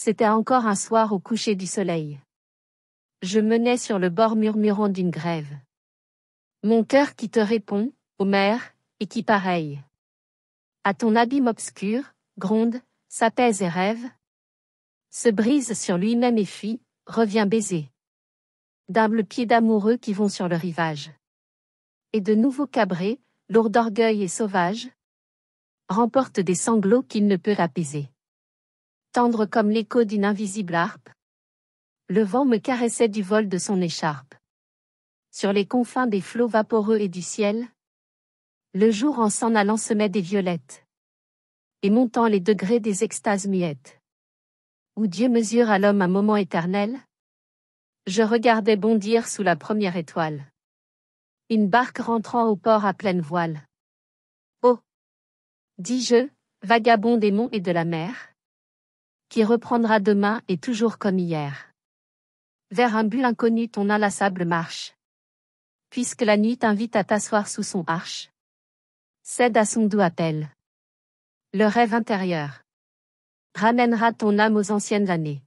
C'était encore un soir au coucher du soleil. Je menais sur le bord murmurant d'une grève. Mon cœur qui te répond, ô mer, et qui pareil à ton abîme obscur, gronde, s'apaise et rêve, se brise sur lui-même et fuit, revient baiser d'humbles pieds d'amoureux qui vont sur le rivage. Et de nouveaux cabrets, lourds d'orgueil et sauvages, remportent des sanglots qu'il ne peut apaiser. Tendre comme l'écho d'une invisible harpe, le vent me caressait du vol de son écharpe. Sur les confins des flots vaporeux et du ciel, le jour en s'en allant semait des violettes, et montant les degrés des extases muettes, où Dieu mesure à l'homme un moment éternel, je regardais bondir sous la première étoile une barque rentrant au port à pleine voile. Oh! dis-je, vagabond des monts et de la mer, qui reprendra demain et toujours comme hier. Vers un but inconnu ton inlassable marche. Puisque la nuit t'invite à t'asseoir sous son arche. Cède à son doux appel. Le rêve intérieur ramènera ton âme aux anciennes années,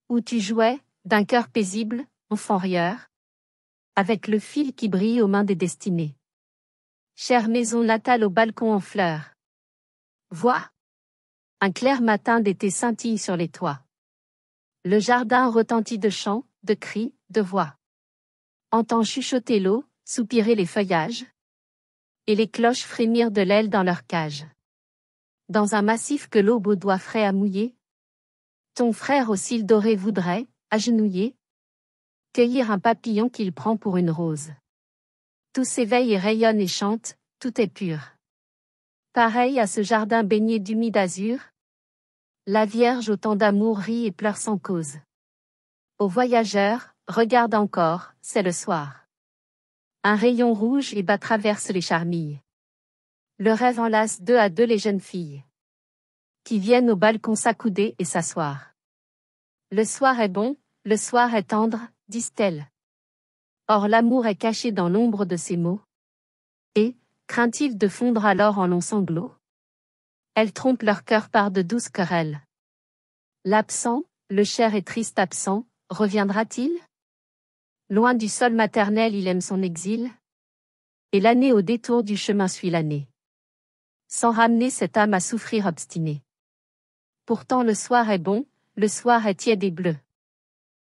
où tu jouais, d'un cœur paisible, enfant rieur, avec le fil qui brille aux mains des destinées. Chère maison natale au balcon en fleurs. Vois! Un clair matin d'été scintille sur les toits. Le jardin retentit de chants, de cris, de voix. Entend chuchoter l'eau, soupirer les feuillages, et les cloches frémir de l'aile dans leur cage. Dans un massif que l'aube aux doigts frais a mouillé, ton frère aux cils dorés voudrait, agenouillé, cueillir un papillon qu'il prend pour une rose. Tout s'éveille et rayonne et chante, tout est pur. Pareil à ce jardin baigné d'humide azur, la Vierge au temps d'amour rit et pleure sans cause. Ô voyageur, regarde encore, c'est le soir. Un rayon rouge et bas traverse les charmilles. Le rêve enlace deux à deux les jeunes filles, qui viennent au balcon s'accouder et s'asseoir. Le soir est bon, le soir est tendre, disent-elles. Or l'amour est caché dans l'ombre de ces mots. Et, craintifs de fondre alors en longs sanglots, elles trompent leur cœur par de douces querelles. L'absent, le cher et triste absent, reviendra-t-il? Loin du sol maternel il aime son exil, et l'année au détour du chemin suit l'année, sans ramener cette âme à souffrir obstinée. Pourtant le soir est bon, le soir est tiède et bleu.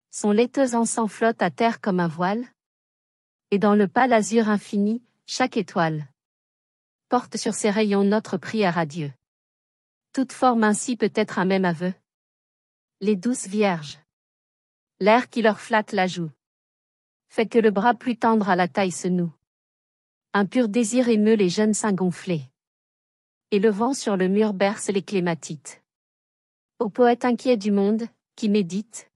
Son laiteux encens flotte à terre comme un voile, et dans le pâle azur infini, chaque étoile porte sur ses rayons notre prière à Dieu. Toute forme ainsi peut être un même aveu. Les douces vierges, l'air qui leur flatte la joue, fait que le bras plus tendre à la taille se noue. Un pur désir émeut les jeunes seins gonflés, et le vent sur le mur berce les clématites. Ô poète inquiet du monde, qui médite,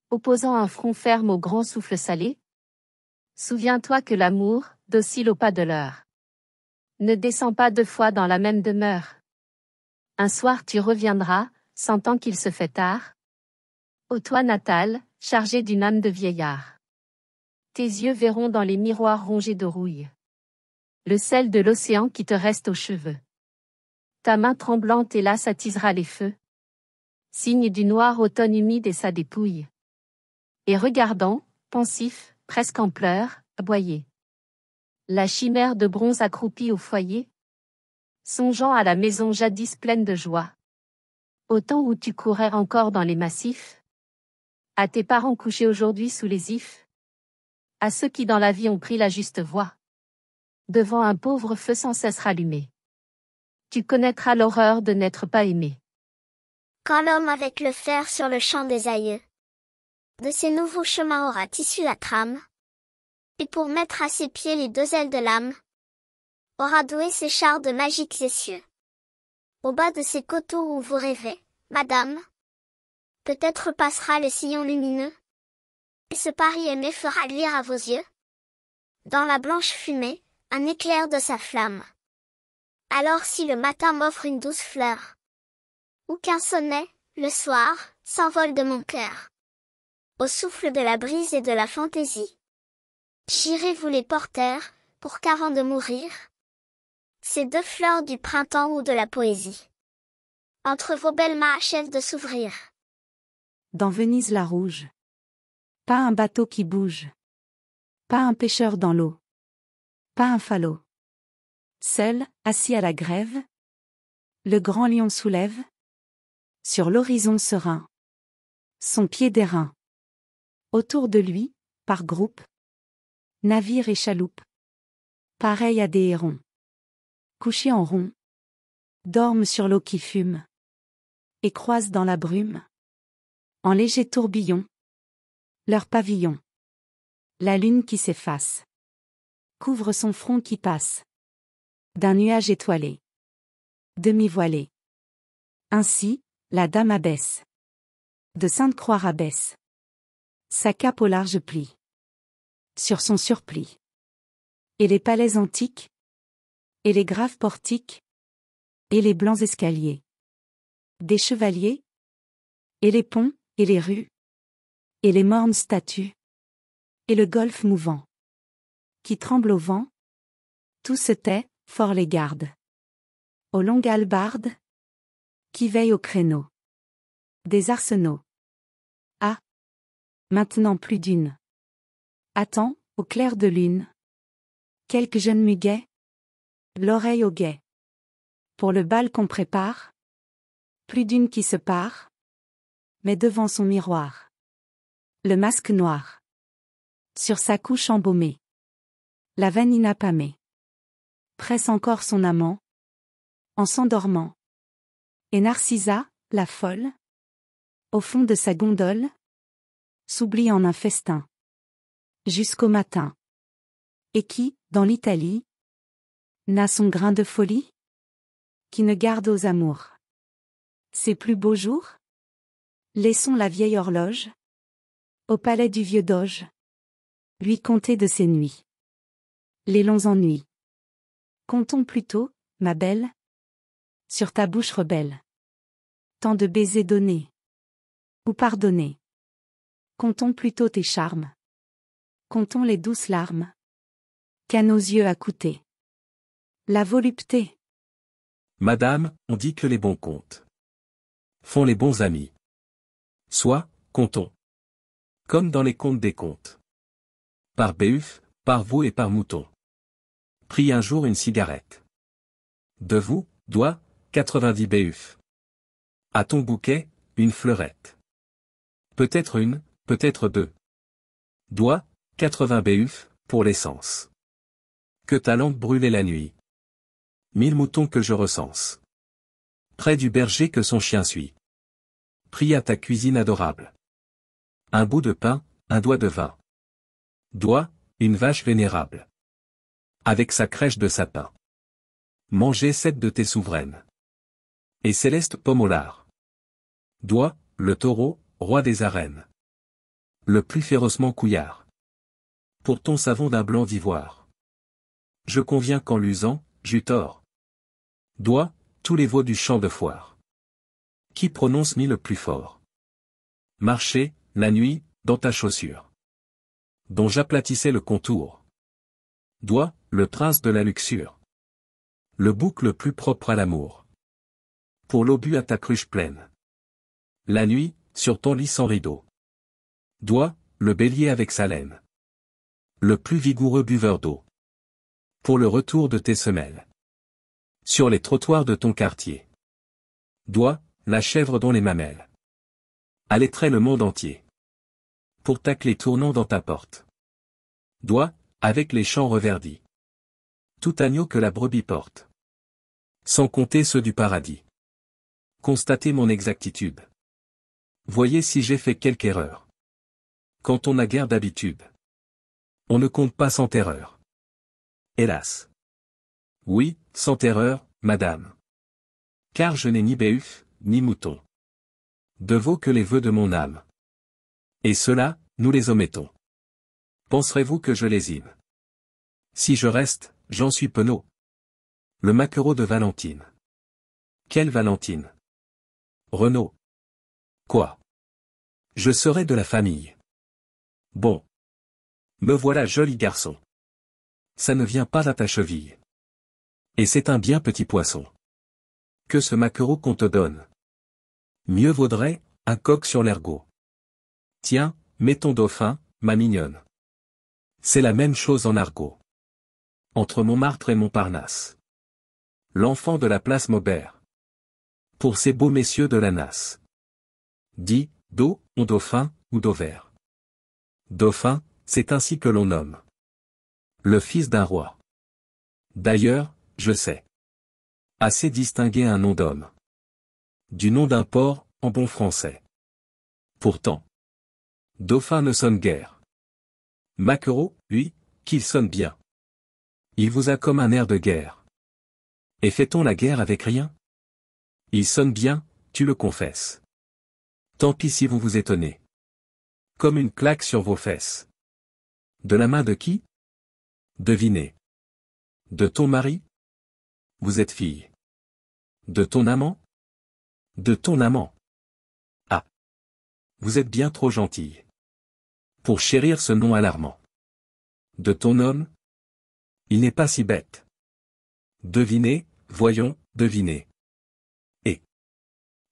opposant un front ferme au grand souffle salé, souviens-toi que l'amour, docile au pas de l'heure, ne descend pas deux fois dans la même demeure. Un soir tu reviendras, sentant qu'il se fait tard, ô toi natal, chargé d'une âme de vieillard. Tes yeux verront dans les miroirs rongés de rouille le sel de l'océan qui te reste aux cheveux. Ta main tremblante hélas attisera les feux, signe du noir automne humide et sa dépouille. Et regardant, pensif, presque en pleurs, aboyer la chimère de bronze accroupie au foyer, songeant à la maison jadis pleine de joie, au temps où tu courais encore dans les massifs, à tes parents couchés aujourd'hui sous les ifs, à ceux qui dans la vie ont pris la juste voie, devant un pauvre feu sans cesse rallumé. Tu connaîtras l'horreur de n'être pas aimé. Quand l'homme avec le fer sur le champ des aïeux, de ces nouveaux chemins aura tissu la trame, et pour mettre à ses pieds les deux ailes de l'âme, aura doué ses chars de magiques essieux. Au bas de ces coteaux où vous rêvez, madame, peut-être passera le sillon lumineux, et ce Paris aimé fera luire à vos yeux, dans la blanche fumée, un éclair de sa flamme. Alors si le matin m'offre une douce fleur, ou qu'un sonnet, le soir, s'envole de mon cœur, au souffle de la brise et de la fantaisie, j'irai vous les porteurs, pour qu'avant de mourir, ces deux fleurs du printemps ou de la poésie, entre vos belles mains achèvent de s'ouvrir. dans Venise la rouge. Pas un bateau qui bouge. Pas un pêcheur dans l'eau. Pas un falot. Seul, assis à la grève. Le grand lion soulève. Sur l'horizon serein. Son pied d'airain. Autour de lui, par groupe. Navires et chaloupes. Pareils à des hérons. Couchés en rond. Dorment sur l'eau qui fume. Et croisent dans la brume. En léger tourbillon. Leur pavillon. La lune qui s'efface. Couvre son front qui passe. D'un nuage étoilé. Demi-voilé. Ainsi, la dame abaisse. De Sainte-Croix rabaisse. Sa cape au large pli. Sur son surplis. Et les palais antiques. Et les graves portiques. Et les blancs escaliers. Des chevaliers. Et les ponts, et les rues. Et les mornes statues. Et le golfe mouvant. Qui tremble au vent. Tout se tait, fort les gardes. Aux longues hallebardes. Qui veillent au créneau. Des arsenaux. Ah! Maintenant plus d'une. Attends, au clair de lune. Quelques jeunes muguets. L'oreille au guet. Pour le bal qu'on prépare. Plus d'une qui se pare. Mais devant son miroir. Le masque noir. Sur sa couche embaumée. La vanille pâmée. Presse encore son amant. En s'endormant. Et Narcissa, la folle. Au fond de sa gondole. S'oublie en un festin. Jusqu'au matin. Et qui, dans l'Italie. N'a son grain de folie. Qui ne garde aux amours. Ses plus beaux jours. Laissons la vieille horloge. Au palais du vieux doge. Lui compter de ses nuits. Les longs ennuis. Comptons plutôt, ma belle. Sur ta bouche rebelle. Tant de baisers donnés. Ou pardonnés. Comptons plutôt tes charmes. Comptons les douces larmes. Qu'à nos yeux a coûté. La volupté. Madame, on dit que les bons comptes font les bons amis. Soit, comptons. Comme dans les contes des contes. Par Béuf, par vous et par mouton. Pris un jour une cigarette. De vous, doigt, 90 Béuf. À ton bouquet, une fleurette. Peut-être une, peut-être deux. Doigt, 80 Béuf, pour l'essence. Que ta lampe brûlait la nuit. 1000 moutons que je recense. Près du berger que son chien suit. Pris à ta cuisine adorable. Un bout de pain, un doigt de vin. Doigt, une vache vénérable. Avec sa crèche de sapin. Manger 7 de tes souveraines. Et céleste pomme au lard. Doigt, le taureau, roi des arènes. Le plus férocement couillard. Pour ton savon d'un blanc d'ivoire. Je conviens qu'en l'usant, j'eus tort. Doigt, tous les veaux du champ de foire. Qui prononce mi le plus fort. Marcher, la nuit, dans ta chaussure. Dont j'aplatissais le contour. Doigt, le prince de la luxure. Le bouc le plus propre à l'amour. Pour l'obus à ta cruche pleine. La nuit, sur ton lit sans rideau. Doigt, le bélier avec sa laine. Le plus vigoureux buveur d'eau. Pour le retour de tes semelles. Sur les trottoirs de ton quartier. Doigt, la chèvre dont les mamelles allaiteraient le monde entier. Pour ta clé tournant dans ta porte. Doigt, avec les champs reverdis. Tout agneau que la brebis porte. Sans compter ceux du paradis. Constatez mon exactitude. Voyez si j'ai fait quelque erreur. Quand on n'a guère d'habitude. On ne compte pas sans terreur. Hélas. Oui, sans terreur, madame. Car je n'ai ni béuf, ni mouton. De veaux que les vœux de mon âme. Et cela, nous les omettons. Penserez-vous que je lésine? Si je reste, j'en suis penaud. Le maquereau de Valentine. Quelle Valentine? Renaud. Quoi? Je serai de la famille. Bon. Me voilà joli garçon. Ça ne vient pas à ta cheville. Et c'est un bien petit poisson. Que ce maquereau qu'on te donne. Mieux vaudrait, un coq sur l'ergot. Tiens, mets ton dauphin, ma mignonne. C'est la même chose en argot. Entre Montmartre et Montparnasse. L'enfant de la place Maubert. Pour ces beaux messieurs de la Nasse. Dit, do, on dauphin, ou dauvert. Dauphin, c'est ainsi que l'on nomme. Le fils d'un roi. D'ailleurs, je sais. Assez distinguer un nom d'homme. Du nom d'un porc, en bon français. Pourtant. Dauphin ne sonne guère. Maquereau, lui, qu'il sonne bien. Il vous a comme un air de guerre. Et fait-on la guerre avec rien? Il sonne bien, tu le confesses. Tant pis si vous vous étonnez. Comme une claque sur vos fesses. De la main de qui? Devinez. De ton mari? Vous êtes fille. De ton amant? De ton amant. Ah. Vous êtes bien trop gentille. Pour chérir ce nom alarmant. De ton homme? Il n'est pas si bête. Devinez, voyons, devinez. Et.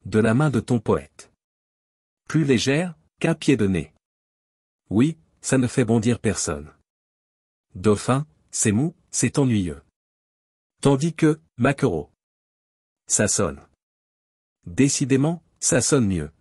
De la main de ton poète. Plus légère, qu'un pied de nez. Oui, ça ne fait bondir personne. Dauphin, c'est mou, c'est ennuyeux. Tandis que, maquereau. Ça sonne. Décidément, ça sonne mieux.